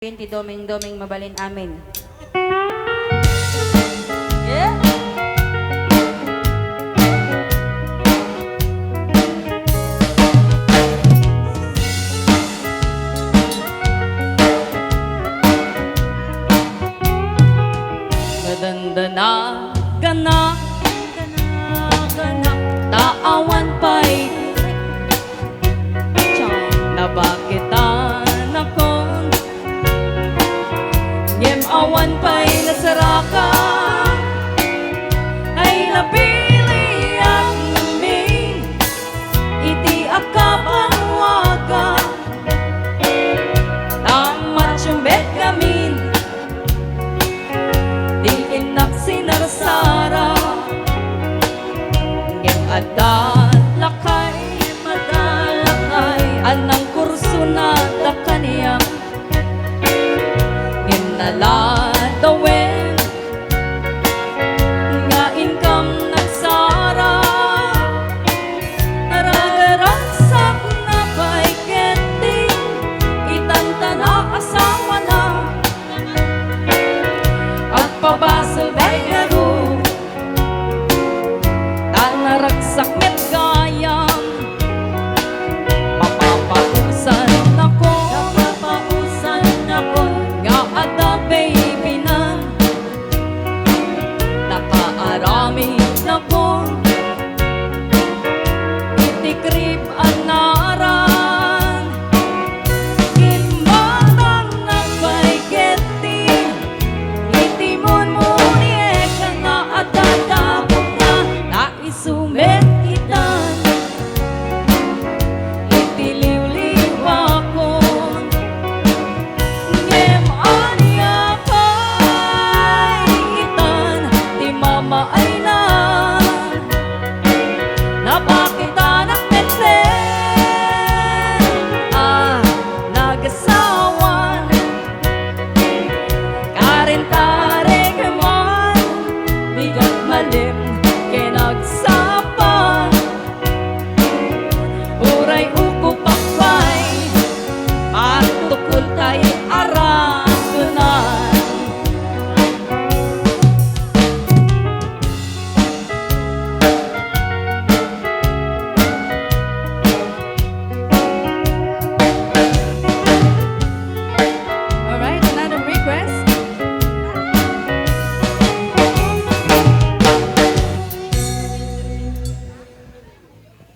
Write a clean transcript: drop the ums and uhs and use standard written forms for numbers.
Ti doming-doming mabalin amin. Yeah. Madandana gana taawan pa'y nabakitan akong ngem awan pa'y nasaraka ay napili ang min iti akabang waga tamat syumbet gamin di inak sinarsara ngem adat lakay madalakay anang kurso na da kaniyang naladawin nga income nagsara naragarasak na ba'y keting itantana asawa na at pabasal ba'y garo tanaragsak met gayam papapausan ako